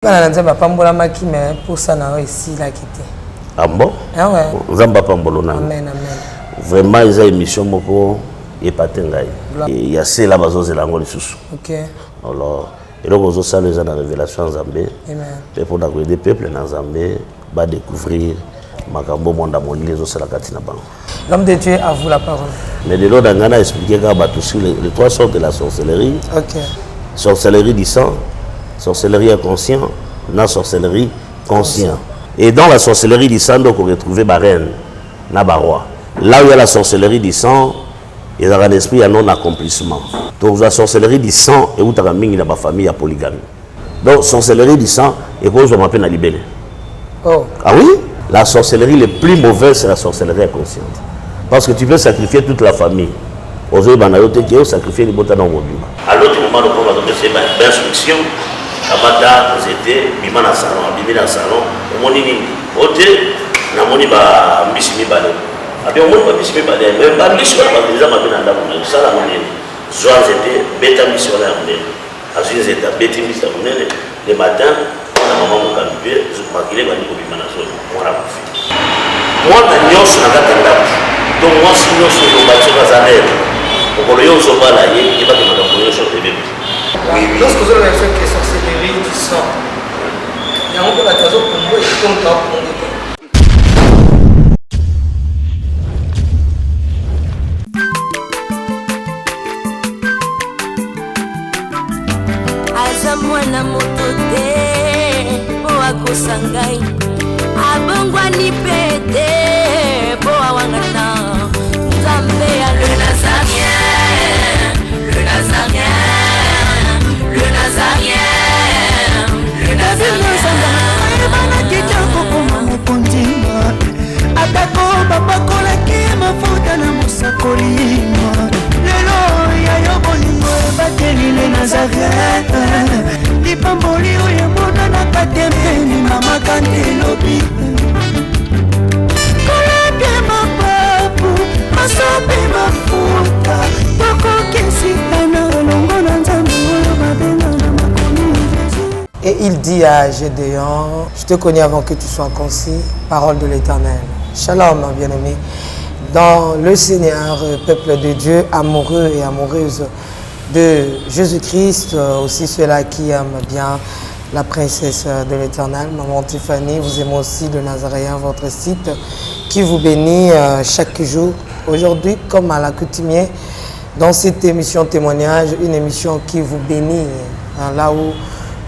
Pour ça, ici, la quitter. Ah bon? Ah ouais. Zamba Pambolona. Amen, amen. Vraiment, ils ont une émission moko et pas tengaï. Il y a ces là bazos et l'angle sous. Ok. Alors, et donc aux autres les gens dans révélation en Zambie. Amen. Et pour d'accueillir des peuples dans Zambie, va découvrir Makambo Mondamoni les autres la katina bang. L'homme de Dieu a vous la parole. Mais de l'autre d'Angana a expliqué qu'il y a les trois sortes de la sorcellerie. Ok. Sorcellerie du sang, sorcellerie inconscient, la sorcellerie conscient. Et dans la sorcellerie du sang, donc on retrouve Barène, Nabaroi. Là où il y a la sorcellerie du sang, il y a un esprit à non-accomplissement. Donc la sorcellerie du sang, et où tu as mis dans ma famille à polygamie. Donc sorcellerie du sang, et quoi je m'appelle à libérer. Oh. Ah oui? La sorcellerie la plus mauvaise, c'est la sorcellerie inconsciente. Parce que tu peux sacrifier toute la famille. Aujourd'hui, tu peux sacrifier les bottes dans mon bima. À l'autre moment, on va donner une instruction. Abata, vous étiez, bima dans le salon, bima dans le salon, au monde nini. Ote, na moni ba mbisi bale. Abi au monde ba mbisi bale. Mais ba mbisi ba déjà ma bina ndamu. Ça la moni. Zoan c'était beta mbisi wala moni. Azui c'était beta mbisi moni. Le matin, na maman mo kalibé, je pakile ba niko bima na zone. Mwana kufi. Mwana nyoso na kata ndamu. Donc moi si nyoso yo ba tsoka zanele. Okolo yo zo bala ye, ba ke makambo yo so tebe. Lorsque vous avez fait que sorcellerie du sang, il y a un peu la case pour moi et tout le temps pour moi. Azamwana motote po akosangai abongwani pete po awangata Nzambe ya le Nazarien, le Nazarien. Atako babakola ki mafuta na musakolima lelo ya yobolingo bateli le Nazareth lipamboli oyo mona na katembeni mama kantelobi koleke mapapu masope mafuta tokokesitana longo na nzambe oyo babenga na makomi. Et il dit à Gédéon, je te connais avant que tu sois concis, parole de l'Éternel. Shalom, bien-aimé. Dans le Seigneur, peuple de Dieu, amoureux et amoureuses de Jésus-Christ, aussi ceux-là qui aiment bien la princesse de l'Éternel, Maman Tiffany, vous aimez aussi le Nazaréen, votre site, qui vous bénit chaque jour. Aujourd'hui, comme à l'accoutumée, dans cette émission témoignage, une émission qui vous bénit, hein, là où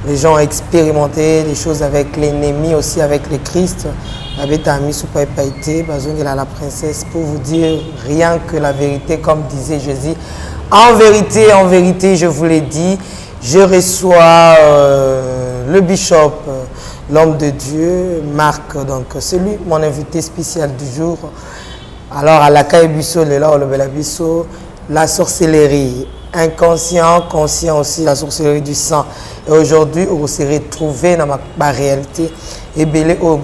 les gens ont expérimenté des choses avec l'ennemi, aussi avec le Christ. La princesse, pour vous dire rien que la vérité, comme disait Jésus. En vérité, je vous l'ai dit, je reçois le bishop, l'homme de Dieu, Marc, donc c'est lui, mon invité spécial du jour. Alors, à la Kaïbiso, la sorcellerie. Inconscient, conscient aussi, la sorcellerie du sang. Et aujourd'hui, on s'est retrouvé dans ma réalité. Et belé au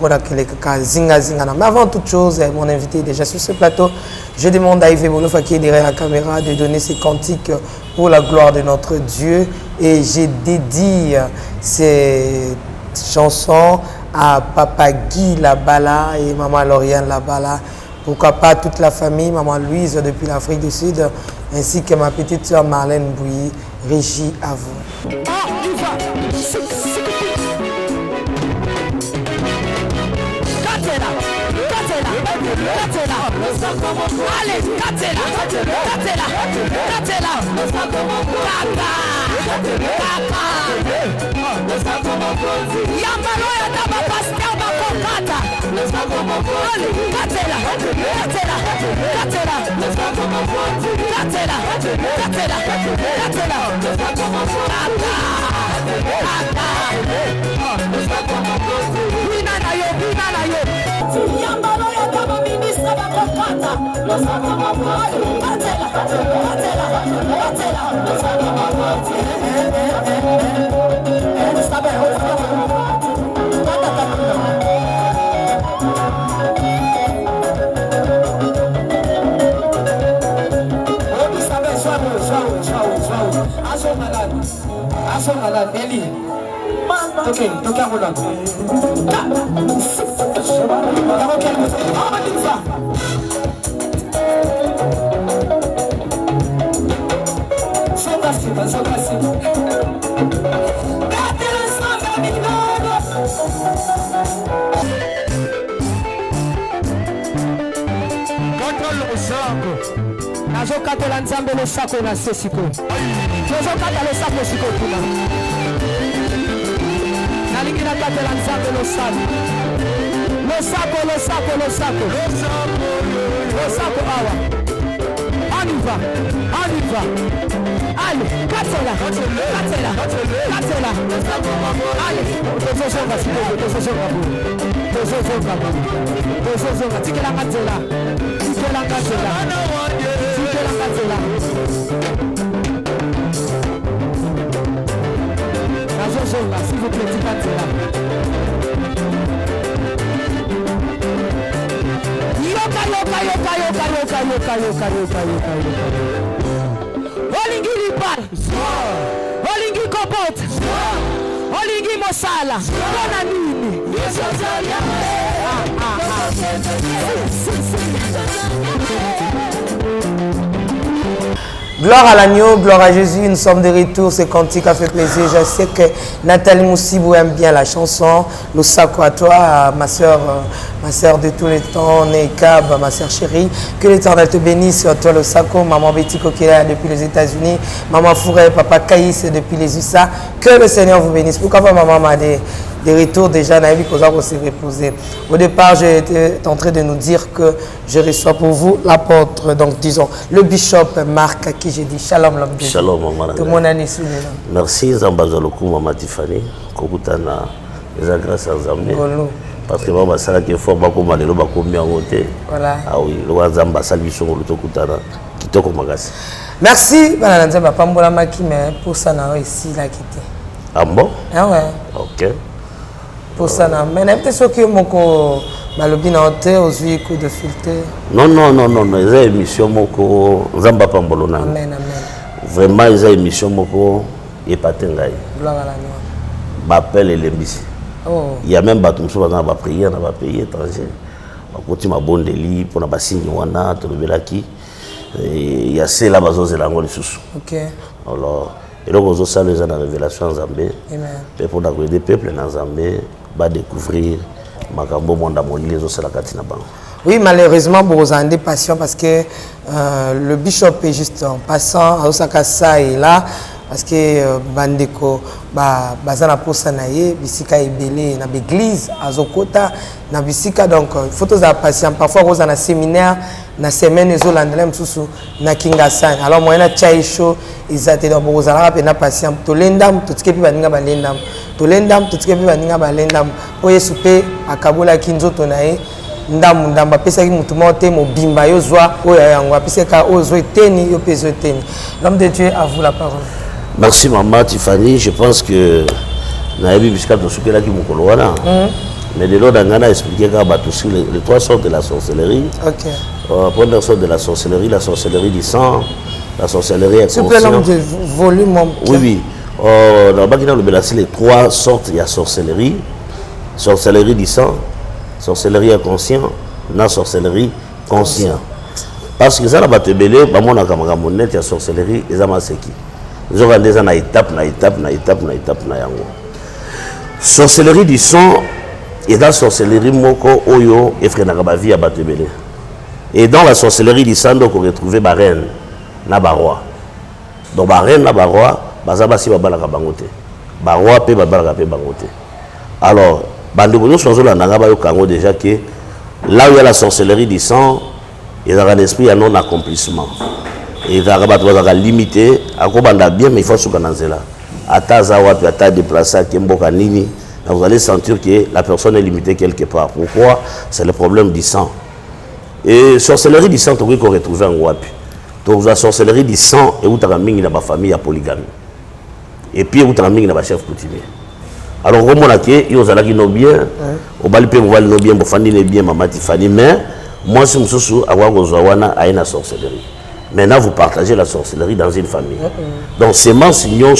zinga. Mais avant toute chose, mon invité est déjà sur ce plateau. Je demande à Yves Bolofa qui est derrière la caméra de donner ses cantiques pour la gloire de notre Dieu. Et j'ai dédié ces chansons à Papa Guy Labala et Maman Lauriane Labala. Pourquoi pas toute la famille, Maman Louise depuis l'Afrique du Sud, ainsi que ma petite soeur Marlène Bouilly. Régie à vous. Nazokatela nzambe losako na se siko. Nazokata losako siko kuna. Nalingi nakatela nzambe losako. Losako awa. On y va. Allez, katela. Allez, tozosonga siko, tozosonga. Tikela katela. S'il vous plaît, Olingi lipal, Olingi kopot, Olingi mosala, Bona nini. Gloire à l'agneau, gloire à Jésus, nous sommes de retour, ce cantique a fait plaisir. Je sais que Nathalie Moussibou aime bien la chanson. Le sacre à toi, ma soeur de tous les temps, Nekab, ma soeur chérie. Que l'Éternel te bénisse, toi le sacre, maman Betty Kokela depuis les États-Unis, maman Fouré, papa Caïs depuis les USA. Que le Seigneur vous bénisse. Pourquoi pas maman m'a des retours déjà, Naïvi Koza s'est reposé. Au départ, j'étais en train de nous dire que je reçois pour vous l'apôtre, donc disons, le bishop Marc, à qui j'ai dit shalom l'homme. Shalom, maman. Tout mon année sous merci, Zambazaloku, maman Tiffany. Kokutana, les grâce à Zambé. Parce que maman, ça qui est fort, comme les lobes comme bien voté. Voilà. Ah oui, le Zamba Salvation, le Tokutana, qui te commence. Merci, Madame Zamba Pambola Maki, mais pour ça, on a réussi à quitter. Ah bon? Ah ouais. Ok. Pour ça, mais peut-être ce que mon malobi na hote ozui coup de filtre. Non, les émissions moko Zamba Pambolona. Amen. Vraiment les émissions moko epatengai. Gloire à l'agneau. M'appelle l'embisi. Oh. Il y a même bateau sur dans ba prière dans ba pays étranger. Ba koti ma bondeli pour na basingi wana to lebelaki. Il y a cela bazo zelango les sous. OK. Alors et donc aux ça les gens dans révélation Zambé. Amen. Et pour des peuples dans Zambé va découvrir makambo monda molile zo sala katina bango. Oui, malheureusement, vous avez des patients parce que le bishop est juste en passant à Osaka ça et là parce que bandeko bazana posa naie bisika ebele na l'église azokota na bisika donc photos à patients parfois vous en a séminaire na semaine ezolandela msusu na kingasani alors moyena chai show izate donc vous allez na patient to lendam to tike pi baninga balendam to lendam to tike pi baninga balendam po yesu pe akabola kinzoto nae ndam pesa ki mutu mote mobimba yo zwa oyo yango pesa ka ozo eteni yo peso eteni. L'homme de Dieu, à vous la parole. Merci maman Tiffany, je pense que naebi bisika to sukela ki mukolo wana. Mais de l'autre on a expliqué que les trois sortes de la sorcellerie. OK. Première sorte de la sorcellerie du sang, la sorcellerie inconsciente. S'il vous plaît, volume mon. Oui. Dans le Bakina le Belassi les trois sortes il y a sorcellerie du sang, sorcellerie inconscient, na sorcellerie conscient. Parce que ça la batebele ba mona kamanga monete ya sorcellerie ezama seki. Ils ont rendu ça na étape na yango. Sorcellerie du sang et dans sorcellerie moko oyo efrenaka ba vie ya batebele. Et dans la sorcellerie du sang donc on retrouve ba reine na ba roi. Donc ba reine na ba roi bazaba si babalaka bangote. Ba roi pe babalaka pe bangote. Alors bandeko nyonso bazolanda ba yo kango déjà que là où il y a la sorcellerie du sang, il y a un esprit à non accomplissement. Et il y a un limité, à quoi bien, mais il faut se canaliser là. À Tazawa, à ta déplacé à Kemboka Nini, vous allez sentir que la personne est limitée quelque part. Pourquoi? C'est le problème du sang. Et sorcellerie du sang, tu peux retrouver en Wapi. Donc la sorcellerie du sang, et où tu as mis dans ma famille à polygamie. Et puis où tu as mis dans ma chef coutumier. Alors, comme on a dit, il y a des gens bien, on va les bien, pour faire les bien, maman Tiffany, mais moi, je suis à une sorcellerie. Maintenant, vous partagez la sorcellerie dans une famille. Donc, c'est mensignons,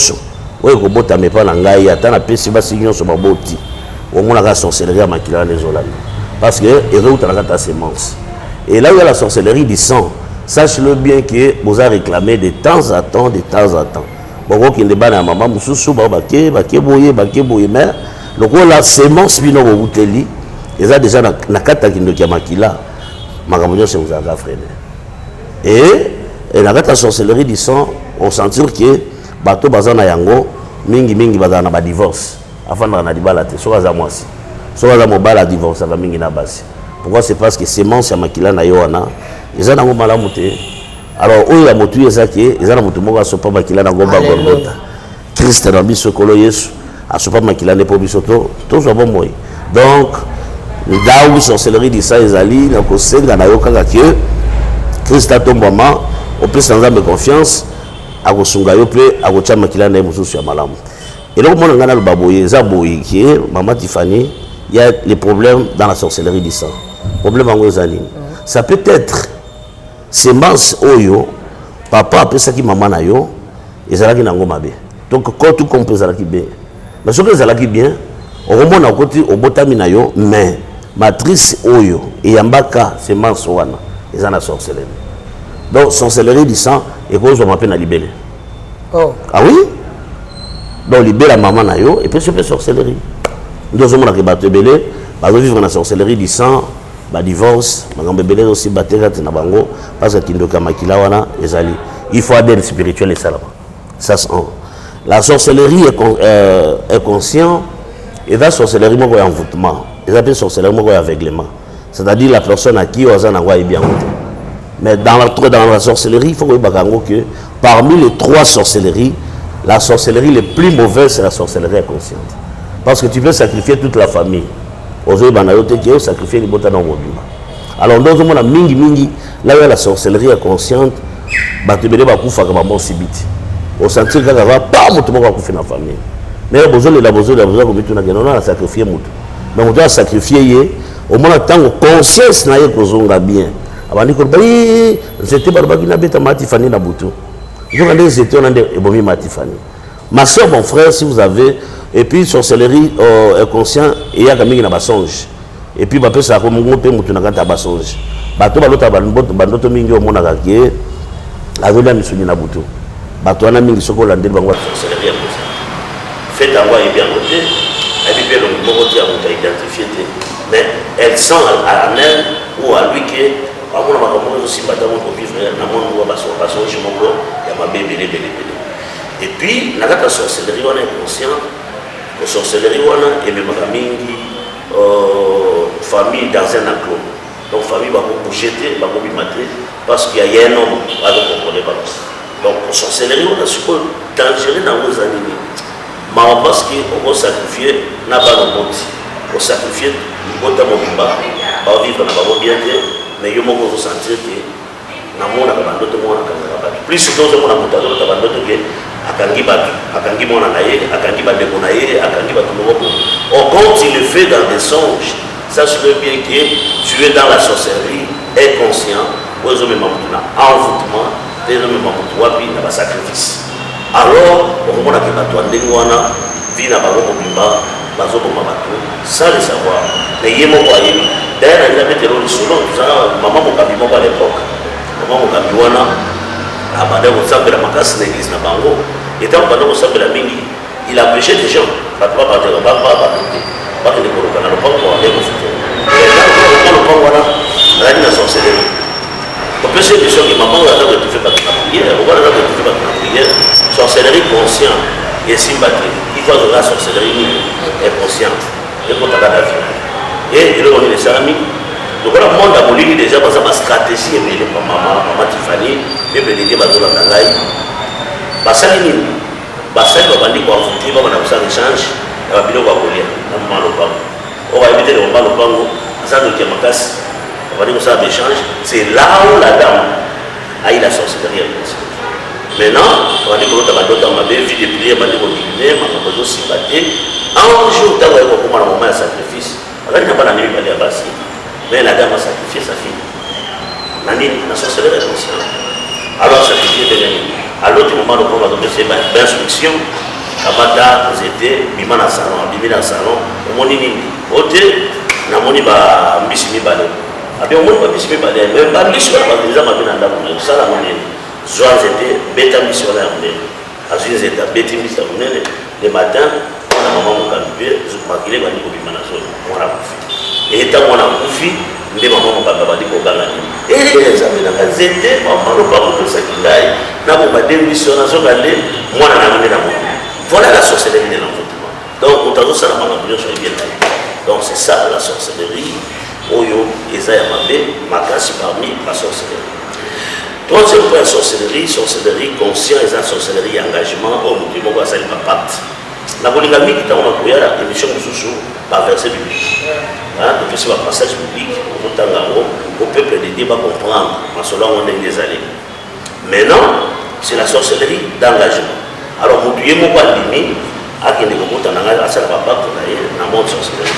oyo kobotama epa na ngai ata napesi basi nyonso baboti omonaka sorcellerie ya makila wana ezolanda parce que ezoutanaka ta semence. Et là où il y a la sorcellerie du sang, sache-le bien que vous avez réclamé de temps à temps. Bon, qui ne bat à maman, moussou, baké boye, mais donc la semence bino bouteli, ils ont déjà na kata qui ne kiamakila, makambo se vous a freiné. Et la kata sorcellerie du sang, on sentit que bateau bazana yango mingi bazana ba divorce. Avant na dibala te, so za mwasi. So za mobala divorce va mingi na basi. Pourquoi? C'est parce que semence ya makila na yoana, ils ont malamu te. Alors, où il a motu ezaki, ils ont motu moko asopa makila na gomba gorgota. Christ na biso kolo Yesu, asopa makila ne po biso to zo bomoy. Donc, ndawu sorcellerie di sa ezali na kosenga na yoka que Christ a tombama, au plus sans âme confiance, a kosunga yo pe a kocha makila na mususu ya malamu. Et donc, mon ngana le baboye, zaboye qui est maman Tiffany, il y a les problèmes dans la sorcellerie du sang. Problème en Wezali. Ça peut être semence oyo, papa après ça qui maman na yo, et ça qui n'a pas bien. Donc quand tout compte ça qui bien. Mais ce que ça qui bien, au moment à côté au botami na yo, mais matrice oyo et yambaka semence wana, et ça na sorcellerie. Donc sorcellerie du sang et cause on m'appelle na libellé. Oh. Ah oui? Donc libérer la maman na yo et puis c'est sorcellerie. Nous sommes dans bateau belé, bah vivre la sorcellerie du sang, bah divorce, magambo belé aussi batera na bango parce que kindoka makila wana ezali. Il faut adhérer spirituel et ça là. Ça c'est un. La sorcellerie est conscient et la sorcellerie moko ya envoûtement. Ils appellent sorcellerie moko ya aveuglement. C'est-à-dire la personne à qui on a envoyé bien. Mais dans la sorcellerie, il faut que parmi les trois sorcelleries, la sorcellerie la plus mauvaise c'est la sorcellerie inconsciente. Parce que tu peux sacrifier toute la famille. Aujourd'hui, tu peux sacrifier les botans dans le monde. Alors, dans le monde, mingi, là où il y a la sorcellerie inconsciente, tu peux faire un sibiti. Au sentir qu'il n'y a pas de monde qui fait dans la famille. Mais il y a besoin de sacrifier. Mais on doit sacrifier, au moins, tant que conscience n'a pas bien. Avant de dire, c'était pas qui n'a pas Matifani na boutou. Je vais dire, c'était un Matifani. Ma soeur, mon frère, si vous avez. Et puis, sorcellerie inconscient, il y a des gens qui songe. Et puis, il y a des gens qui songe. Bato balota bandoto mingi o mona kake azola misuni na butu bato wana mingi soko landeli bango sorcellerie inconscient. Fait avoir et bien noté, et puis bien le mot dit à vous identifier, mais elle sent à elle ou à lui que à mon avis aussi bataille pour vivre na mon ba so je mon gros ya ma bébé. Et puis la gata sorcellerie wana inconscient, la sorcellerie wana et même mingi famille dans un enclos. Donc famille va vous jeter, va vous mater parce qu'il y a un homme à le contrôler par ça. Donc la sorcellerie on a suppose dangereux dans vos années. Mais parce qu'on va sacrifier n'a pas le bon. On sacrifier le bon dans mon bimba, va vivre dans mon bien, mais il faut sentir que na mona ka bandoto mona ka ngaba. Plus surtout on a mutalo ka bandoto ke akangi batu, akangi mona na ye, akangi bande mona ye, akangi batu moko. On quand il le fait dans des songes, sache-le bien que tu es dans la sorcellerie inconscient, aux hommes mamutuna envoûtement, des hommes mamutwa puis na sacrifice. Alors, on a que bato ndenge wana vi na bango mobimba bazo ko mabato sans le savoir. Mais yemo kwa yemi. D'ailleurs, il a mis le solo, maman mon cabinet à l'époque. Maman mon cabinet wana abandé au centre de la macasse l'église na bango. Et tant pendant au centre de la mingi, il a empêché des gens. Pas que les colocana le pas pour aller au futur. Et là, le pas voilà, la sorcellerie. On peut se dire que maman a l'air de tout faire par la prière, on va l'air de tout faire par la prière. Sorcellerie consciente et sympathie. Il faut que la sorcellerie inconsciente. Et pour ta la vie. Et là, on est les amis. Donc, on a monde à Bolivie déjà parce que ma stratégie est menée par maman Tiffany, et puis les bateaux dans la gaille. Basali, Basali va dire qu'on va faire un échange, on va dire qu'on va voler. On va éviter le combat au Pango, ça nous tient ma casse. On va dire qu'on va faire un échange. C'est là où la dame a eu la sorcellerie inconsciente. Maintenant, on va dire que l'autre m'a vie de prière, m'a dit qu'on dîner, m'a proposé aussi battre. Un jour, tu as vu comment la maman a sacrifice. Elle n'a pas la nuit, elle a passé. Mais la dame a sacrifié sa fille. La sorcellerie inconsciente. Alors, sacrifier de l'ennemi. À l'autre moment, on va donner ses instructions. Kamata, c'était Bimana Salon, Bimina Salon, au Monini, Oté, Namoni ba Mbisimi Balé. Abi au monde ba Mbisimi Balé, même pas Mbisimi Balé, déjà ma bien dans ça la monnaie. Zoan c'était bêta missionnaire monnaie. Azune c'était bêta missionnaire monnaie. Le matin, on a maman mon calpé, je m'aquille ba ni ko Bimana Salon, on a coufi. Et étant on a coufi, ndé maman mon calpé ba di ko gangani. Et ça me n'a zété, maman no pas ko ça qui d'aille. Na ko ba deux missionnaires so galé, moi na monnaie na monnaie. Voilà la sorcellerie de l'envoûtement. Donc, on t'a dit ça, donc, c'est ça la sorcellerie. Oyo, Esaïa Mabé, Makasi parmi la sorcellerie. Troisième point, sorcellerie conscient, et la sorcellerie engagement, au mouvement, on va saluer ma pacte. La polygamie qui est en train de l'émission sous par verset biblique. Donc, c'est un passage biblique, au peuple de Dieu va comprendre, en selon on est des années. Maintenant, c'est la sorcellerie d'engagement. Alors, vous devez me voir l'imi, à qui est le mot en anglais, à sa papa, dans le monde sorcellerie.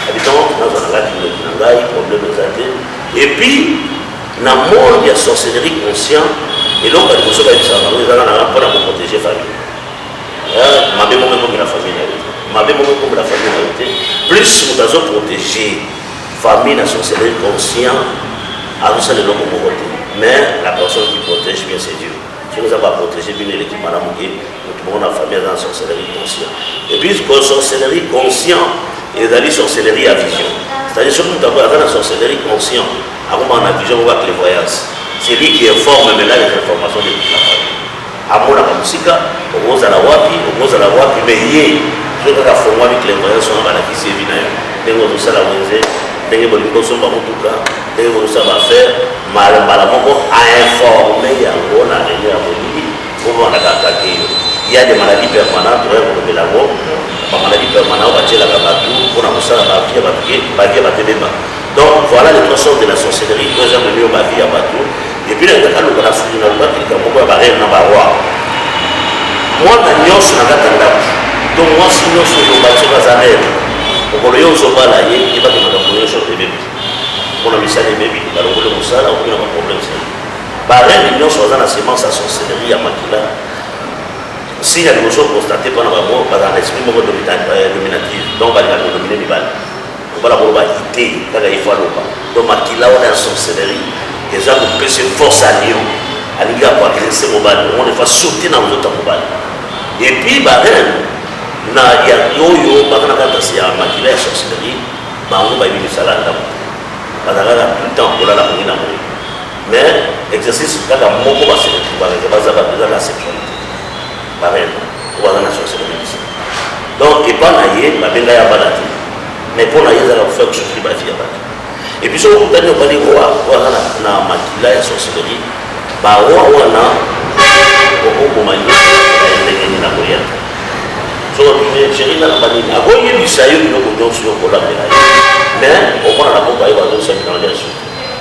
Habitons, dans un anglais, problème de santé. Et puis, dans le monde, il y a sorcellerie conscient, et donc, il faut que nous allons pour protéger la famille. Ma bien, comme la famille, ma bien, comme la famille, plus nous devons protéger la famille, la sorcellerie conscient, à nous, c'est le nom de mais la personne qui protège bien, c'est Dieu. Si nous avons protégé bien l'équipe Madame Mougué, nous avons famille dans la sorcellerie consciente. Et puis, la sorcellerie consciente et la sorcellerie à vision. C'est-à-dire que nous avons la sorcellerie consciente, avant on a vision, on voit que les voyages. C'est lui qui informe maintenant les informations de toute la famille. À mon avis, on va à la wapi, mais hier, je vais faire avec les voyages, on va la qui s'est venu. Nous avons ça la voisine. Dès que vous avez en tout cas, dès que vous savez faire, malalement à informer, il y a un il y a des maladies permanentes, on la voix, des maladies permanentes, on va tirer la cabatou, on a ça, la vie à Téléma. Donc voilà les trois sortes de la sorcellerie, nous avons mis ma vie à bateau, et puis il y a un cas qui a beaucoup de barrières dans la roi. Moi, je suis en train de donc moi, si nous sommes bâtis dans la mer, on va aller au Zobala, il va te demander sur les bébés. On a mis ça les bébés, alors on a ça, on a un problème. Barrière, l'union soit dans la sémence à sorcellerie à Makila. Si il y a des choses constatées pendant la mort, dans l'esprit dominatif, donc on va dominer les balles. On va la voir quitter, quand il faut aller au bas. Donc Makila, on a une sorcellerie, les gens ont pu se forcer à Lyon, à l'IGA pour agresser au bal, on les fait sauter dans les autres balles. Et puis, barrière, il y a yo, par exemple, quand il y a Makila et sorcellerie, on va y ça là, tout le temps, on a la mouille. Mais l'exercice, quand on va se retrouver, on va la sexualité. Pareil, on va dans la sorcellerie. Donc, et pas naïe, ma belle a baladé. Mais pour naïe, ça va faire que je suis ma vie à baladé. Et puis, si on va dire, on va dire, on va dans Makila et sorcellerie, on va dans au Mali, on va dans so chérie na bani na ko yebi sayo no ko donc sur ko la mais on prend la bombe et va donc ça dans les sous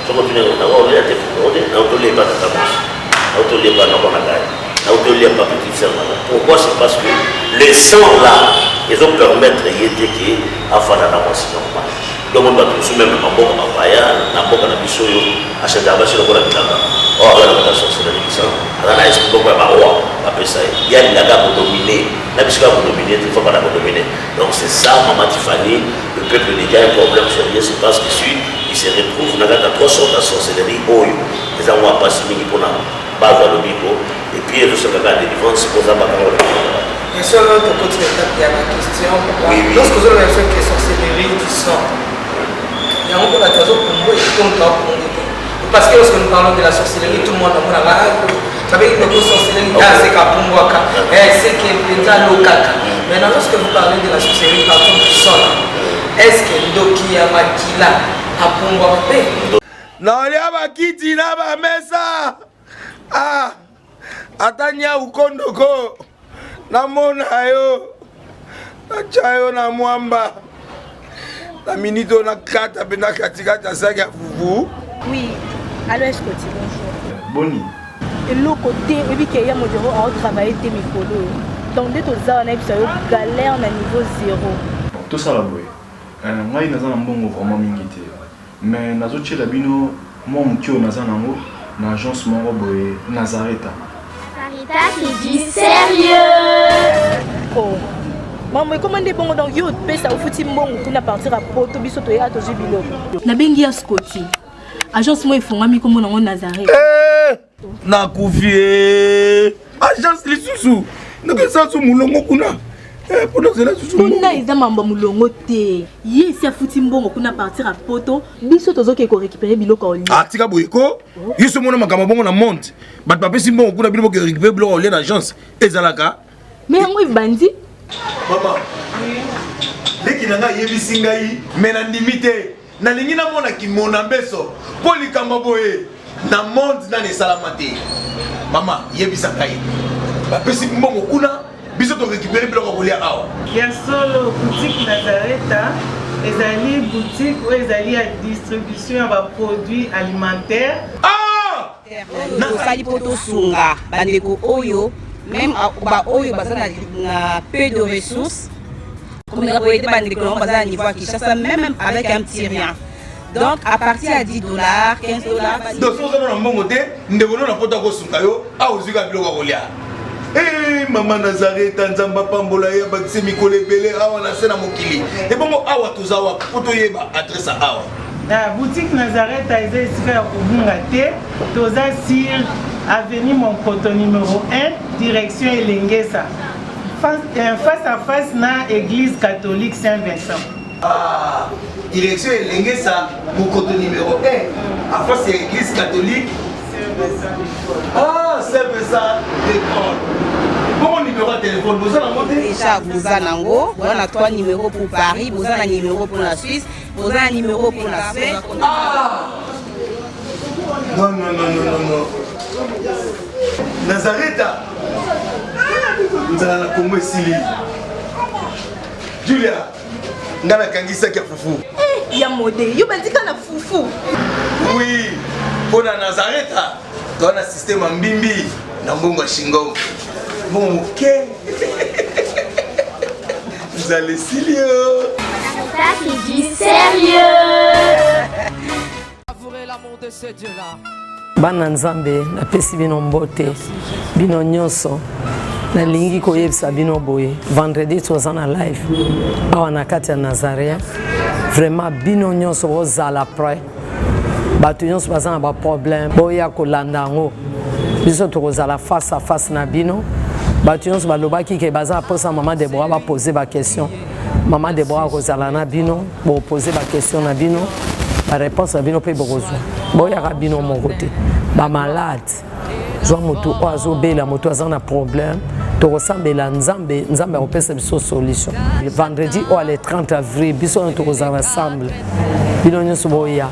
so ko tune na ko le te ko de na to le pas ta bosse na to le pas na ko na gars na to le pas petit faire pourquoi c'est parce que les sangs là ils ont permettre yété qui afana na mosi normal donc on va tout même na bombe mapaya na bombe na biso yo acha ba sur ko la bitanga oh la rotation c'est la mission ala na est ko ba roi ba pesa ya il a pour dominer la musique va vous dominer, il faut pas la dominer. Donc c'est ça, Maman Tiffany, le peuple des gars a un problème sérieux, c'est parce qu'il il se retrouve dans trois sortes de sorcellerie, les gens vont passer pour la base de l'obico, et puis il y a ce cas de délivrance, c'est pour ça que bien sûr, l'autre côté il y a la question. Oui. Lorsque vous avez fait que sorcellerie du sang, il y a un peu la question pour moi, et donc parce que lorsque nous parlons de la sorcellerie, tout le monde a avec une sorcellerie, c'est Kapumwaka, c'est qui est Kaka. Maintenant, lorsque vous parlez de la sorcellerie par contre du sang, est-ce que Ndoki Makila a Pumwaka? Non, il y a Makiti na ba mesa. Ah, atanya ukondoko. Na mona yo. Na chayo na mwamba. Na minito na kata bena katikata saka fufu. Oui, alors est-ce que tu bonjour. Boni. Et l'autre côté, et puis qu'il y a mon bureau à travailler tes micros. Donc, dès que tu as un galère à niveau 0. Tout ça là, oui. Moi, il y a un bon vraiment mingité. Mais dans autre chose, labino, moi, mon tio, dans un agence, mon robot, Nazareta. Sarita qui dit sérieux. Oh. Maman, comment est bon donc yo pesa au fouti mbongo kuna partir à poto biso to ya to jibilo. Na bengi ya Scotty. Agence moi ifongami comme na Nazareth. Na kufie. Agence lisusu. Ndeke sansu mulongo kuna. Pour cela susu. Kuna iza mamba mulongo te. Yesi afuti mbongo kuna partir à poto biso tozoke ko récupérer biloko oli. Ah tika boyeko. Yiso mona makama bongo na monte. Bat pape simbo kuna biloko ko récupérer biloko oli na agence. Ezalaka. Mais yango ibandi. Maman. Leki nanga yebisi ngai mena ndimite. Na lingi na mona ki mona mbeso. Poli kamba boye. Na monde na ne salamate. Mama yebisa ngai. Ba pesi mbongo kuna biso to récupérer biloko kolia awa. Ya solo boutique Nazareth ezali boutique où ezali à distribution ya produits alimentaires. Ah! Na sali poto sunga bandeko oyo même ba oyo bazana na peu de ressources. Comme les boyés de bandeko bazana niveau à Kinshasa même avec un petit rien. Donc à partir à $10, $15. Donc si on a un bon côté, nous devons nous apporter au sungayo à uzuka biloko kolia. Eh maman Nazareth nzamba pambola ya bakise mikole belé awa na sena mokili. Et bongo awa tozawa poto yeba adresse awa. La boutique Nazareth a été ici à Kubungate, toza sur avenue Monkoto numéro 1, direction Elengesa. Face à face na église catholique Saint-Vincent. Ah, direction Elengesa, Monkoto numéro 1, à face de l'église catholique Saint-Vincent. Ah, Saint-Vincent d'école. Bon numéro de téléphone, vous en avez déjà vous en avez, vous avez 3 numéros pour Paris, vous avez un numéro pour la Suisse, vous avez un numéro pour la Suède. Ah! Non. Nazareth, nous allons la Congo Sili. Julia, nous allons kangisa kia fufu. Eh, ya modé, yo bandika na fufu. Oui, pour la Nazareth, tu as un système en bimbi, na mbongo shingo. Bon, ok. Vous allez sérieux. Ça c'est du sérieux. Savourer l'amour de ce Dieu-là. Bana nzambe napesi bino mbote bino nyonso nalingi koyebisa bino boye vendredi toza na live awa na kati ya Nazareth vraiment bino nyonso bozala prêt bato nyonso baza na ba problème boya kolanda yango biso tokozala face à face na bino bato nyonso balobaki ke baza posa mama Deborah ba poser ba question mama Deborah kozala na bino bo poser ba question na bino la réponse à bino pe bokozwa boya ka bino mon côté ba malade zwa moto oazo bela moto azana problème tokosambela nzambe akopesa biso solution vendredi o le 30 avril biso tokozala ensemble bino nyonso boya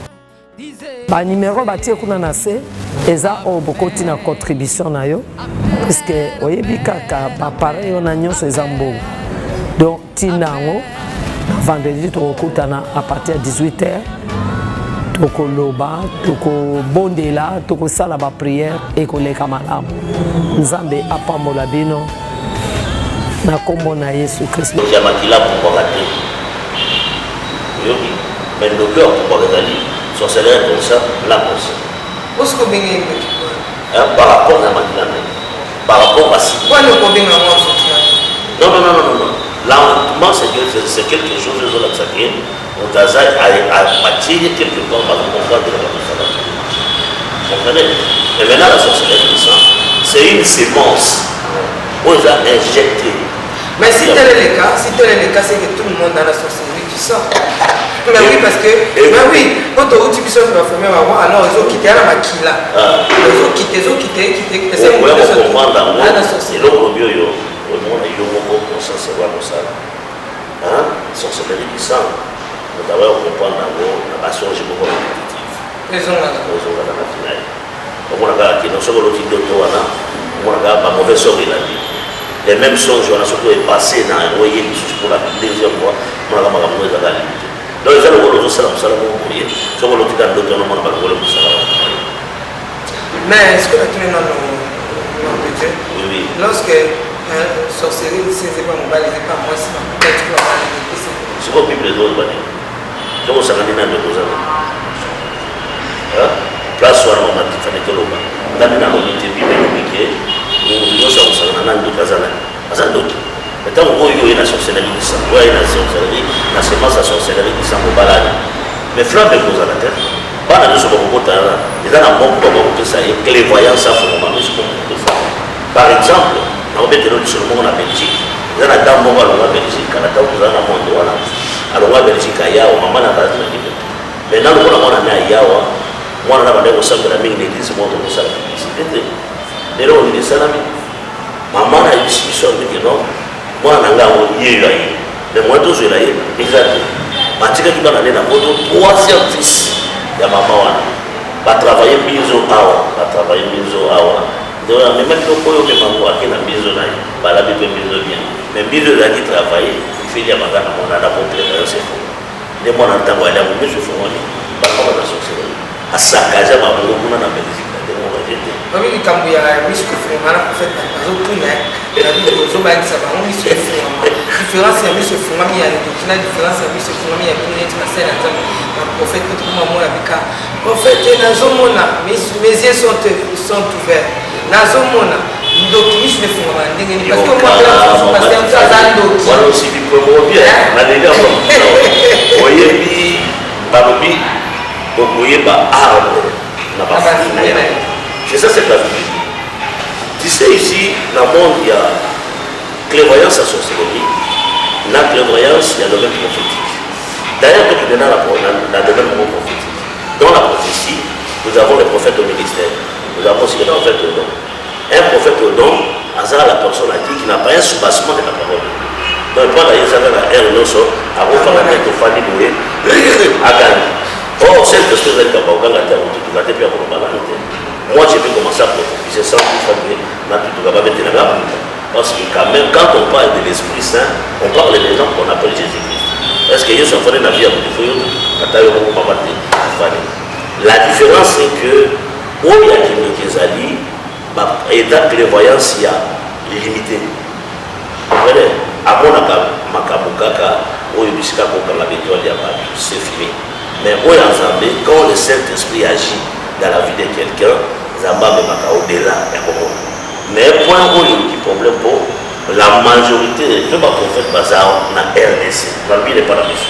ba numéro batie kuna na se eza o bokoti na contribution na yo puisque oyebi kaka ba pareil on a nyonso eza mbongo donc tinango vendredi tokokutana à partir de 18h tokoloba tokobondela tokosala ba prière ekoleka malamu nzambe apambola bino na kombo na Yesu Kristo jamakila pour rater yoki mais le cœur pour rater sorcellerie comme ça là comme ça parce que bien par rapport à makila par rapport à ça quoi le problème non l'envoûtement c'est quelque chose de la sacrée on t'a à bâtir quelque part pour comprendre la personne. Vous comprenez? Et maintenant la sorcellerie du sang, c'est une sémence où ils ont injecté. Mais si tel est le cas, c'est que tout le monde a la sorcellerie du sang. Mais oui, parce que, quand on utilise ça pour la famille, alors ils ont quitté la maquille. Ils ont quitté. C'est pour comprendre c'est l'homme mieux, au monde, il y a un ça, c'est vraiment ça. Sorcellerie du sang. Nous devons comprendre la passion compétitive. Raison là. La finale. On a dit que nous sommes l'autre d'auto, on a pas mauvais sort de la vie. Les mêmes songes, on a surtout passé dans un loyer pour la deuxième fois. On a pas mauvais de la limite. Donc, les gens ont ça, ça va mourir. Nous sommes l'autre dans d'auto, on a pas mauvais de ça. Mais est-ce que tu es dans le Dieu? Oui. Lorsque sorcellerie, c'est pas mon bal, c'est pas moi, c'est pas moi. C'est quoi les autres bannières? Donc ça va dire de cause place soit on a dit fallait que l'on va dans la unité bien compliquée nous ça on s'en a dans d'autres azana azan d'autres tant que il y a une sorcellerie qui s'en va, une sorcellerie, la sémence à sorcellerie qui s'en va. Mais flamme de cause à la tête. Pas dans ce moment où il y a un bon moment que ça est clairvoyance à fond. Par exemple, on va mettre sur le monde en Belgique. Il y a un dame en Belgique, quand on a un monde alors en Belgique, il y a un moment à la Belgique. Maintenant, on a un Yawa. Moi, on a un sang de la mine d'église, moi, on a un publicité. Mais là, on est des salami. Maman a eu ici, sur le non. Moi, on a un Yélaï. Mais moi, tous les Yélaï, exactement. Matika qui va aller dans votre troisième fils. Il y a maman va travailler miso awa, va travailler miso awa. Donc même si on peut même avoir qui na miso là, bah là bien miso bien. Mais miso là qui travaille, il fait des magasin on a montré dans ce fond. Les mois en temps aller au miso fond ni, pas comme dans ce sens. À saccager ma boulot on a Belgique là, des mois d'été. Comme il kambu ya miso fond, mana fait dans autre né. La vie de zo ba ça va on miso fond. Différence ya miso fond mi ya ni différence ya miso fond mi ya ni na scène ensemble. Prophète, prophète, mes yeux sont ouverts. Nazomona, ndoki je ne fais pas ndenge parce que moi parce que ça ndoki. Voilà aussi du premier bien. La dernière fois, voyez bi barobi, voyez ba arbre na ba. C'est ça c'est la vie. Tu sais ici dans le monde il y a clairvoyance à sorcellerie, la clairvoyance il y a le domaine prophétique. D'ailleurs, quand il est dans le domaine prophétique, dans la prophétie, nous avons les prophètes au ministère. Nous avons aussi les prophètes au don. Un prophète au don, hasard la personne a dit qu'il n'a pas un soubassement de la parole. Donc, il prend la Yézabel à R. Nosso, à Rofanamé, au Fanny Boué, à Gandhi. Or, cette question est capable de la terre, tout à fait pour le. Moi, j'ai pu commencer à prophétiser sans tout faire, parce que, quand même, quand on parle de l'Esprit Saint, on parle des gens qu'on appelle Jésus-Christ. Est-ce que Jésus a fait la vie à la différence c'est que où il y a qui et dans la clairvoyance il y a limité. Vous voyez, à mon avis, c'est fini. Mais où il y a quand le Saint-Esprit agit dans la vie de quelqu'un, Zamba est au-delà. Mais point où il y a un problème pour la majorité de ma prophète bazar na RDC. La vie n'est pas la mission.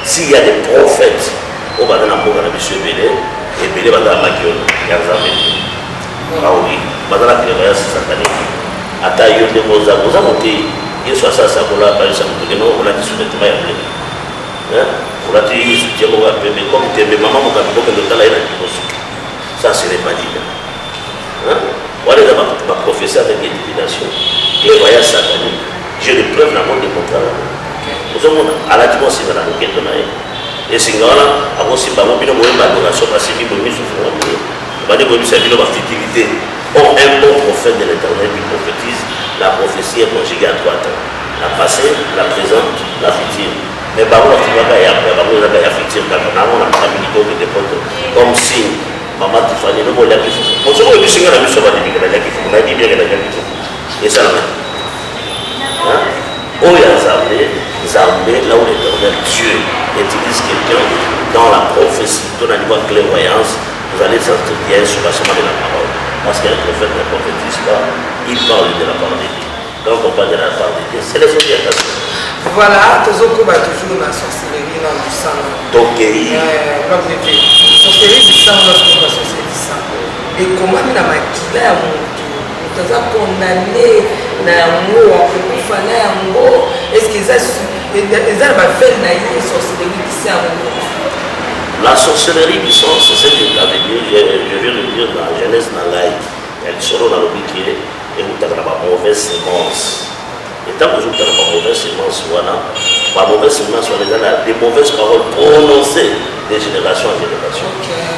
S'il y a des prophètes, on va dans la bourre de M. Bélé, et Bélé va dans la maquille, il y a un ah oui, va dans la clairvoyance satanique. À taille de Moza, vous avez monté, il y a 60 sacolas, par exemple, on a dit soudainement, on a dit soutien au rap, mais comme tu es maman, on a dit que le talent est ça, ce n'est pas dit. Voilà ma prophétie avec intimidation. Clairvoyance satanique. J'ai des preuves dans mon décontrôle. Nous sommes à la dimension de la roquette. Et c'est là, avant si nous avons une adoration, parce que nous avons mis sur le monde. Nous avons mis sur la futilité. Or, un bon prophète de l'éternel qui prophétise, la prophétie est conjuguée à 3 temps. La passée, la présente, la future. Mais par contre, il y a la future. Comme si maman Tiffany, nous avons dit on se voit que c'est la mission de la on a dit bien que la et ça la même. Où il y a Zambé, là où l'éternel Dieu utilise quelqu'un dans la prophétie, dans la niveau de clairvoyance, vous allez sentir qu'il y a un soubassement de la parole. Parce qu'un prophète ne prophétise pas, il parle de la parole de Dieu. Quand on parle de la parole de Dieu, c'est les orientations. Voilà, toujours la sorcellerie dans du sang. Donc, sorcellerie du sang, la sorcellerie du sang. Et comment la maquille à mon tour, nous avons condamné na mot à kufa na mot. Est-ce qu'ils ont fait la sorcellerie du sang? La sorcellerie du sang, c'est ce que j'avais dit, je viens de dire dans Genèse Nalaï. Elle sera dans le biquet et vous avez la mauvaise sémence. Et tant que vous avez la mauvaise sémence, voilà, la mauvaise sémence, on a des mauvaises paroles prononcées de génération en génération.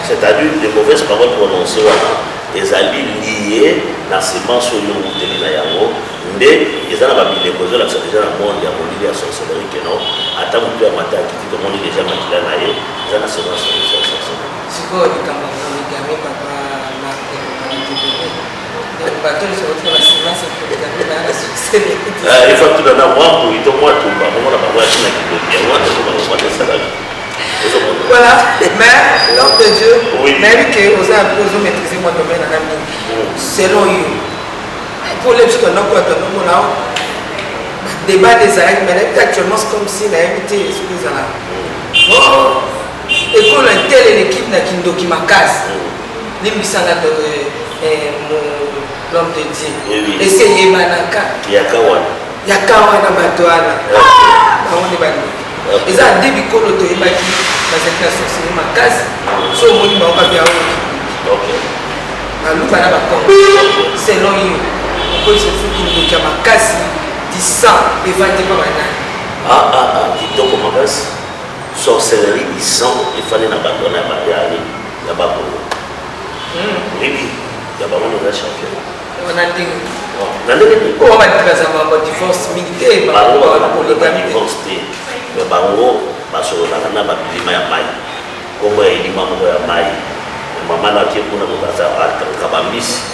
C'est-à-dire des mauvaises paroles prononcées, voilà, des alliés liés dans la sémence où vous avez la yango, mais ils ont la Bible, ils ont déjà la monde, il y a mon idée à sorcellerie que non, à tant que tu as matin, qui dit que mon idée déjà maquillé, ils ont la sémence de sorcellerie. C'est quoi le camarade, les gamins, papa, il faut tout donner moi pour il te moi tout pas moi la voir qui n'a qui moi de ça voilà mais l'homme de Dieu même que vous avez maîtriser mon domaine en ami selon vous pour les choses qu'on a quoi dans mon là débat des arènes, mais actuellement c'est comme si la invité excuse là. Oh, école un tel équipe na Kindoki Makas. Limbisanga de l'homme de Dieu. Et c'est Yemanaka. Yakawana Batoana. On est banni. Et ça a début qu'on auto évacué dans cette nation Makas. So moni ba ka bien. OK. Aluka na ba kon. Selon you. Ko se fuki Kindoki Makas. 10 ans évacué par banana. Kitoko Makas. Sorcellerie 10 ans et fallait na Batoana ba ya ba ko. Oui, il y a pas mal de champions. On a dit, on va dire que ça va divorce militaire, on divorce, mais bango, parce que la nana va bilima ya mai, comme il dit maman ya mai, maman là qui est pour nous baser à kabambis,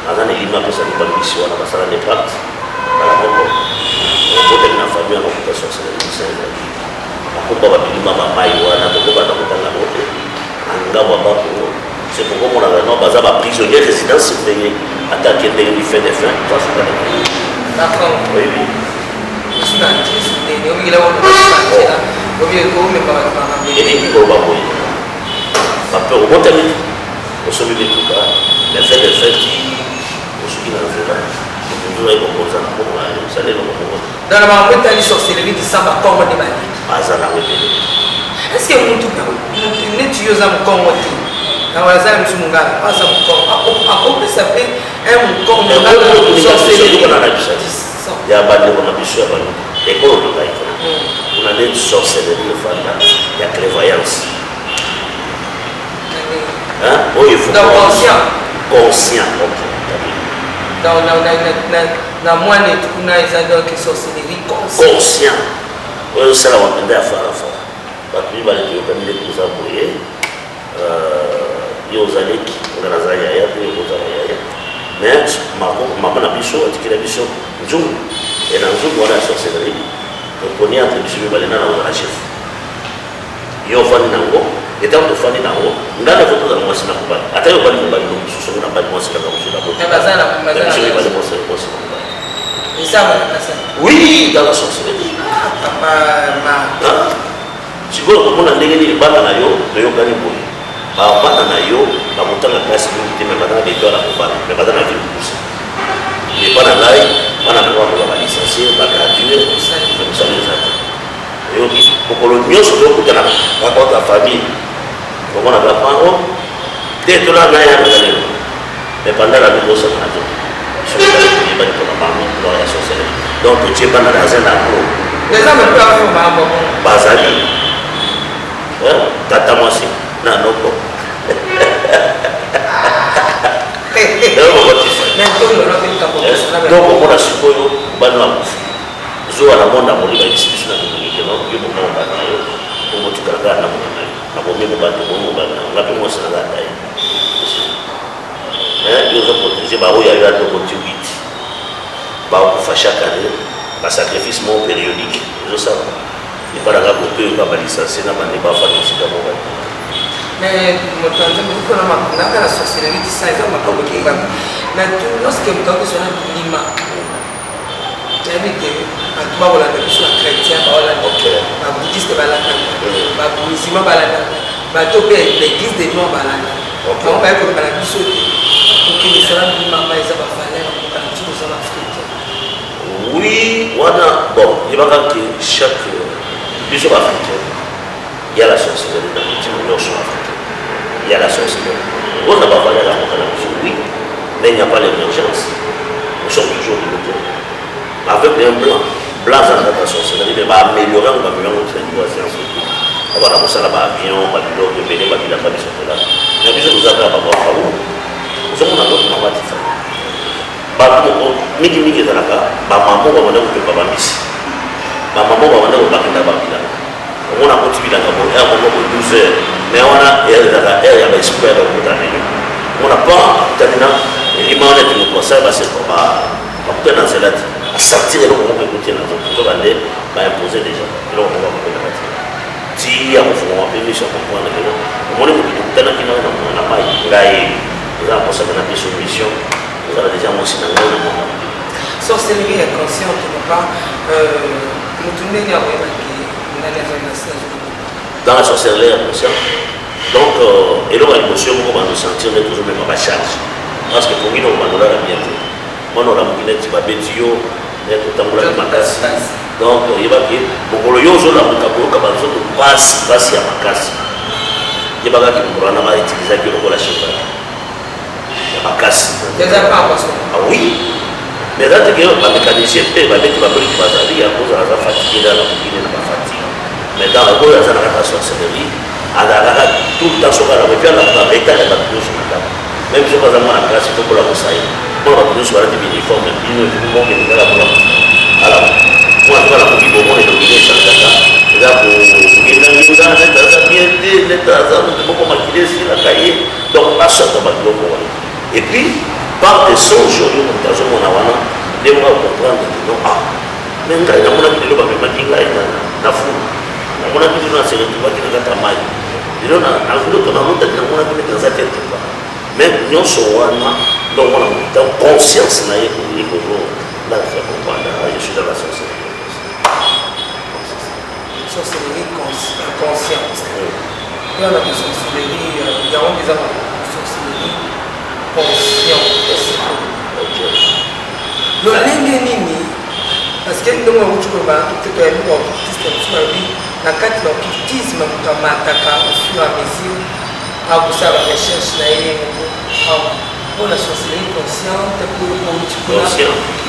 azana ilima que ça ne pas mission, on a passé la départ, dans la bombe, on peut na famille on peut sur ces licences, on peut pas bilima ya mai, on a tout pas dans la route, anga baba pour c'est pourquoi on a un prisonnier résident surveillé, attaqué du fait des fins. D'accord. Oui, oui. Dans la marque, tu as dit sorcellerie de Samba Congo de Mali. Est-ce que vous n'êtes pas un Congo? Il y a une sorcellerie, il y a clairvoyance. Conscient. Dans moi, on a une sorcellerie conscient. C'est la on a faire. Yozaleki nganaza ya pe yozala ya mais maman na biso atikela biso nzungu et na nzungu wana sorcellerie to poni entre biso balena na chef yo fani nango et tant de fani nango ndana foto za mwasi na kubali ata yo bali mbali no susu na bali mwasi na kusu na bote bazana bali mwasi et ça va passer oui dans la sorcellerie sikoyo komona ndenge nini bana na yo toyokani boye bana na yo bamutanga klasi mingi te me batanga betwala kobana me batanga ville pousse me bana ngai bana na bakoka balicencie bagraduer mosala ezaki oyoki mokolo nyonso tokutana bakota famille omonaka pango te tola ngai yanaka lelo me panda la bikosaka na to sokoyebani mpona bango lor ya sorcellerie donc totie bana na aza nango bazali tata mwasi na noko donc omona sikoyo bana bakufi zuwa na monda moliba bisibisi na komunike yo bomona bana na yo omotikalaka na mona na yo na bomi mobandi bomi mobali na ngapi mwasi na ngata ye yo ozoprotege baoyo ayo atokoti 8 baokufa chaque année basacrifice mo périodique ezosala epanaka kope oyoka balisansie na bande bafana esika mobali mais moto anzambe mpona makundaka na sorcellerie ti sa eza makambo kingami mais lorsque moto akosona bilima yabi ke bato bakolanda biso bachrétien baolanda babouddiste balandaka bamusulman balandaka bato mpe l'église de noir balanda bango baye koloba na biso te okende sala bilima ma eza bavaleur okokana ti koza baafricain oui wana bon yebaka ke chaque biso baafricain ya la sorcellerie na mitimo nyonso africain il y a la sorcellerie. On n'a pas parlé à la oui, mais il n'y a pas l'émergence. Nous sommes toujours limités. Avec un blanc, ça n'a pas sorcellerie, mais va améliorer, on va améliorer notre science. On va avoir ça là-bas, avion, on va pilote, béné, on va piloter, on va là. Mais puis, nous avons pas voir où. Nous sommes dans notre maman qui fait. Miki miki zalaka, maman va demander que papa miss. Maman va demander que papa n'a on a continué à avoir 12 heures, mais on a espéré on n'a pas terminé l'image de notre ça va se dans cela à sortir et on va écouter dans notre aller va imposer des gens et on va si il y a un peu mission comprendre que on est tout dans qui n'a pas il a pour ça qu'on a pris sur mission nous allons déjà aussi dans le monde sorcellerie inconsciente, papa. Dans la sorcellerie inconsciente, donc, et là, l'émotion, on va nous sentir toujours même à ma charge. Parce que pour nous, on va nous la bien. Moi, on a mon guinée, tu vas bétio, et tout le temps, on a ma casse. Donc, il va dire, pour le yozo, la moutabou, comme on dit, passe à ma casse. Il va dire que on a utilisé que la chef. Ma casse. Ah oui. Mais là, tu as un mécanicien, tu vas mettre la police qui va aller à cause de la fatigue, dans la fatigue, dans la fatigue. Mais dans la cause de la sorcellerie, tout le temps, sur la région, la métal est battue sur la table. Même si on va avoir la classe, il faut que la moussaille. On va battue sur la table uniforme, et puis nous, tout le monde est dans la boule. Alors, moi, je vois la copie pour moi, et donc il est sur la table. Et là, pour nous, donc, la sorte de battue pour moi. Et puis, par des songes, on a les gens comprendre que non, mais on a dit que le bébé m'a dit na fou. On a dit que c'est le tuba qui est dans ta main. Et là, on a dit que on a dit que ça tête pas. Mais nous sommes donc on a une conscience là et pour là faire comprendre. Je suis dans la sorcellerie. Sorcellerie inconsciente. Il y a la sorcellerie, il y a des sorcellerie consciente. Le nini parce que nous avons tout le monde tout est nous la carte de l'occultisme comme attaquant au fur et à mesure à vous faire la recherche pour la sorcellerie consciente pour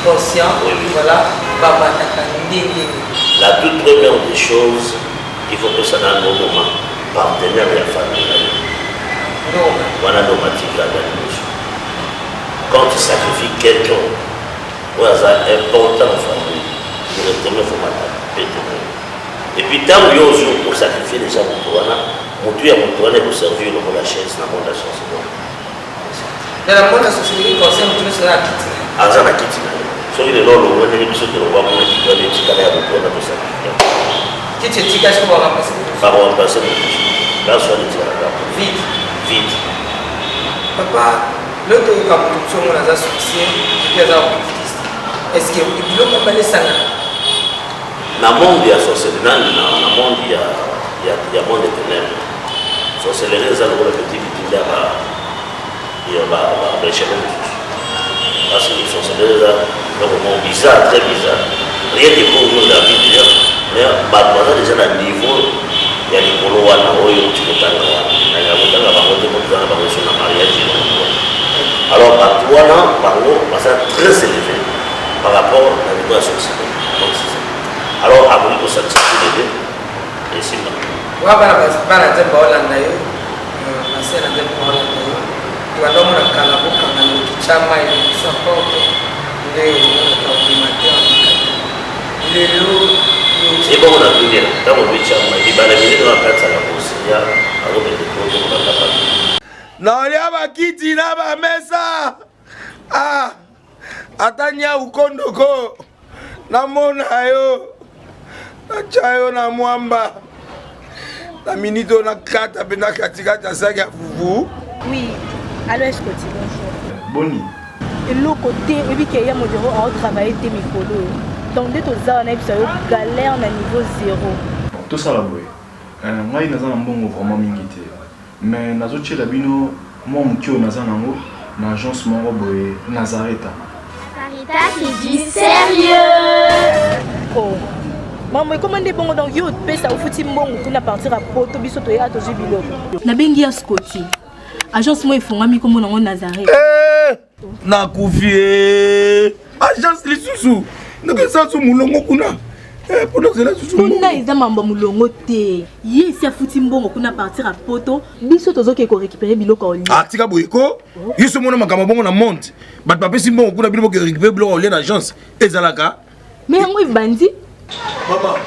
conscient voilà la toute première des choses il faut que ça dans nos moments partenaire et famille voilà normative là quand tu sacrifies quelqu'un c'est important en famille directement il faut m'attaquer. Et puis tant que vous pour sacrifier les gens pour Dieu pour servir le la chaise dans le monde de la sorcellerie. Dans le monde de la sorcellerie consciente tu seras quitté. Ah ça va quitter. So il est là le monde de ce que on va pour les quitter les quitter à pour la sacrifier. Qui tu quittes qu'est-ce qu'on va remplacer? Ça va remplacer là soit les tirer là. Vite. Papa, l'autre comme tout le monde a sorcier, il y a est-ce que il faut pas les sana dans le monde il y a sorcellerie dans le monde il y a monde de ténèbres sorcellerie ça le petit qui il y a parce que les sorcelleries là donc bizarre très bizarre rien de bon dans la vie déjà mais déjà à niveau il y a des polo wana oyo tu peux tanga na ya mutanga ba wote ko tanga ba sur la mariage alors à toi là bango ça très élevé par rapport à la niveau de la société. Alors, à vous, vous satisfaites et c'est bon. Oui, je vais vous dire que je vais c'est bon, on a vu bien. Dans mon but, il va aller dans la carte à la conseillère, alors que les projets vont la faire. Non, il y a pas qui dit là, mais ça. Ah, atanya ukondoko. Namona yo. Nachayo na mwamba. La minute on a 4 abena katikata saki ya fufu. Oui, alors est-ce que tu bonjour. Boni. Et l'autre côté, et puis qu'il y a mon bureau à travailler tes micros. Donc dès que tu as un galère à niveau 0. Tout ça là boy. Moi il n'a pas un bon vraiment mingité. Mais nazo chez la bino moi mon kio naza nango na agence mon boy Nazareta. Sarita qui dit sérieux. Oh. Maman, comment est bon donc yo pesa au fouti mbongo kuna partir à poto biso to ya to jibilo. Na bengi ya Scotty. Agence moi ifungami comme na Nazareth. Na kufie. Agence lisusu. Ndeke sansu mulongo kuna. Pour cela susu. Kuna iza mambo mulongo te. Yesi afuti mbongo kuna partir à poto biso to zoke ko récupérer biloko oli. Ah tika boyeko. Yiso mona makama bongo na monte. Bat pape si mbongo kuna biloko récupérer biloko oli na agence. Ezalaka. Mais yango ibandi. Maman,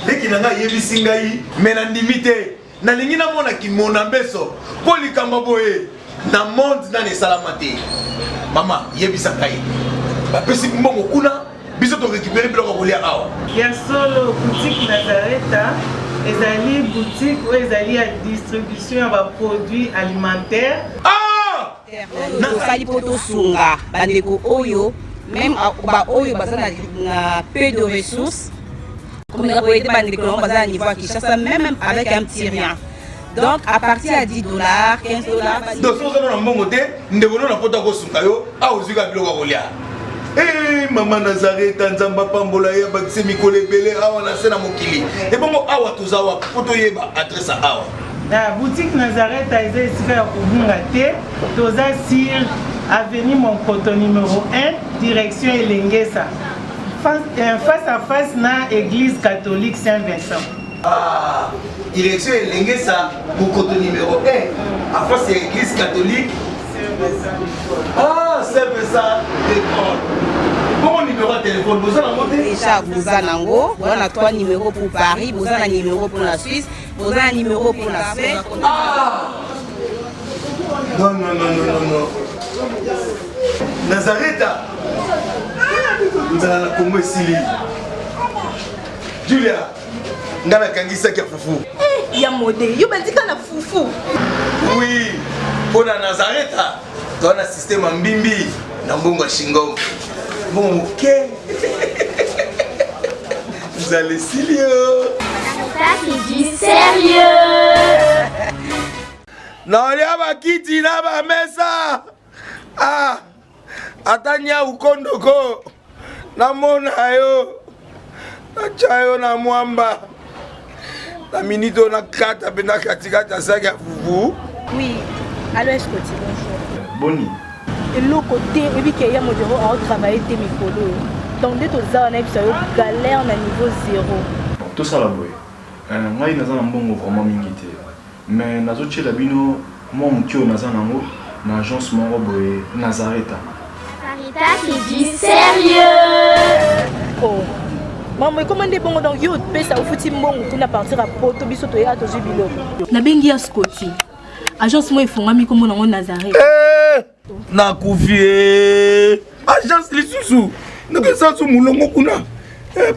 leki nanga yebisi ngai mena ndimite na lingi na mona ki mona beso poli kamba boye na monde na ne salamate. Maman, yebisa ngai. Ba pesi mbongo kuna biso to récupérer biloko kolia awa. Ya solo boutique Nazareta, ezali boutique où ezali à distribution de produits alimentaires. Na sali poto sunga bandeko oyo même oyo baza na peu de ressources comme on a été bandé colon baza niveau à Kinshasa même avec un petit rien. Donc à partir à $10, $15. Donc si on a un bon côté, nous devons la porte à Gosunkayo, à Ozuga Bilogolia. Eh maman Nazareth Nzamba Pambola ya bakise mikole belé awa na sena mokili. Et bon awa tozawa poto yeba adresse awa. La boutique Nazareth a été ici à Kubungate, toza sur avenue Monkoto numéro 1, direction Elengesa. Face à face na église catholique Saint-Vincent. Ah, direction Elengesa, Monkoto numéro 1, à face à l'église catholique Saint-Vincent. Ah, Saint-Vincent d'école. Bon numéro de téléphone, vous avez monté déjà, vous avez on a 3 numéros pour Paris, vous avez un numéro pour la Suisse, vous avez un numéro pour la Suède. Ah non, non, non, non, non, non. Nazareth, vous allez la Congo Sili. Julia, vous avez Kangisa qui a foufou. Il y a modé, il y a foufou. Oui, pour la Nazareth, tu as un système en bimbi, dans Bongo Shingo. Bon, ok. Vous allez Silio. Ça c'est du sérieux. Non, il y a pas qui dit là, mais ça. Ah, Atania ou Kondoko. Na mona yo. Na chayo na mwamba. Na minito na kata bena katika tasaka fufu. Oui, alors est-ce que tu bonjour. Boni. Et l'autre côté, et puis qu'il y a mon bureau à travailler tes micros. Donc, dès que tu as un galère à niveau 0. Tout ça là, oui. Moi, je suis un bon vraiment mingité. Mais je suis un bon moi, je suis un agence Nazareth. Sarita, c'est du sérieux. Oh. Maman, comment est bon dans YouTube, ça au foutu bon, tu n'as partir à Poto, biso to ya to jubilo. Na bengi ya Scotty. Agence moi ifonga mi comme on Nazareth. Na kufie. Agence lisusu. Naka sansu mulongo kuna.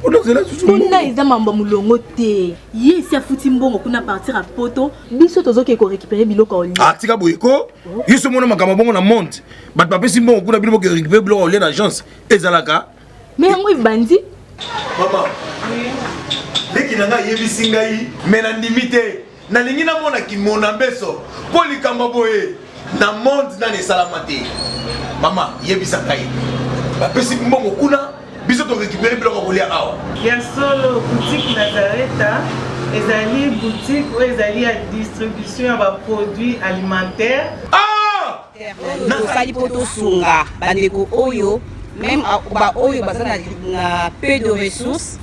Pour nous là susu. Kuna eza mamba mulongo te. Ye si afuti mbongo kuna partir à Poto, biso tozo ke ko récupérer biloko oli. Ah tika boyeko. Yeso mona makamba bongo na monte. Bat pape si mbongo kuna biloko ke récupérer biloko oli na agence. Ezalaka. Mais yango bandi. Maman. Deki nanga yebisi ngai mena ndimite. Na lingi na mona ki mona mbeso. Poli kamba boye. Na monde na ne salamate. Mama yebisa ngai. Ba pesi mbongo kuna biso to récupérer biloko kolia awa. Ya solo boutique Nazareth ezali boutique où ezali à distribution ya produits alimentaires. Ah! Tosali poto sunga bandeko oyo même oyo baza na peu de ressources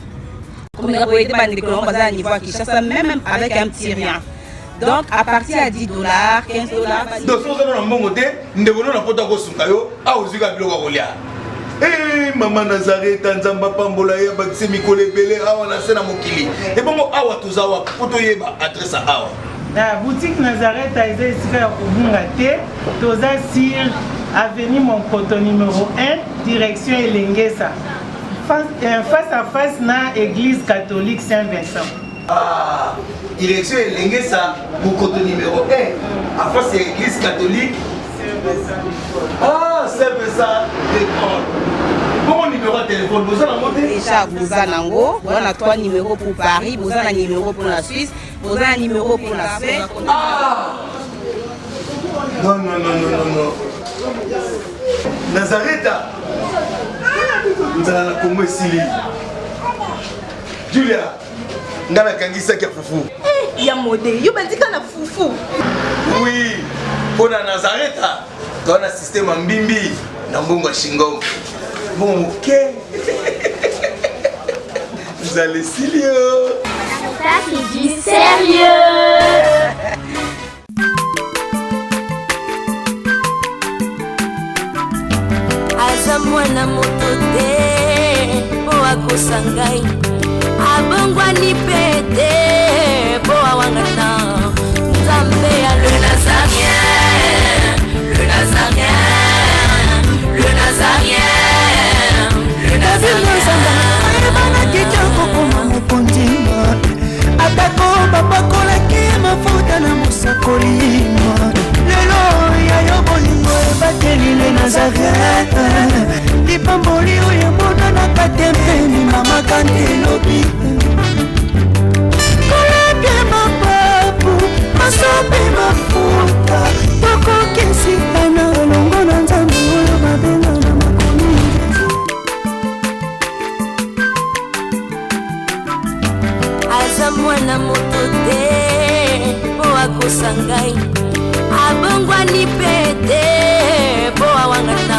comme on a été bandé colon baza à niveau à Kinshasa même avec un petit rien. Donc à partir à $10, $15. Donc si on a un bon côté, nous devons la porte à Gosunkayo, à Ozuga Bilogolia. Eh maman Nazareth Nzamba Pambola ya bakise mikole belé awa na sena mokili. Et bon awa tozawa poto yeba adresse awa. La boutique Nazareth a été ici à Kubungate, toza sur avenue Monkoto numéro 1, direction Elengesa. Face à face na église catholique Saint-Vincent. Ah, direction Elengesa, Monkoto numéro 1, à face à l'église catholique Saint-Vincent. Ah, Saint-Vincent d'école. Bon numéro de téléphone, vous avez monté déjà, vous avez on a 3 numéros pour Paris, vous avez un numéro pour la Suisse, vous avez un numéro pour la Suède. Ah! Non, non, non, non, non, non. Nazareth, vous allez la Congo Sili. Julia, vous avez Kangisa qui a foufou. Il y a modé, il y a foufou. Oui, pour la Nazareth, tu as un système en bimbi, dans Bongo Shingo. Bon, ok. Vous allez Silio. Ça c'est du sérieux. aza mwana moto te po akosa ngai abongwani pe te po awangana nzambe ya le nazarien, le nazarien, le nazarien, le nazarien. Ayebana kitoko koma mokonzi mwana moto te po akosa ngai abongwani pe te po awangana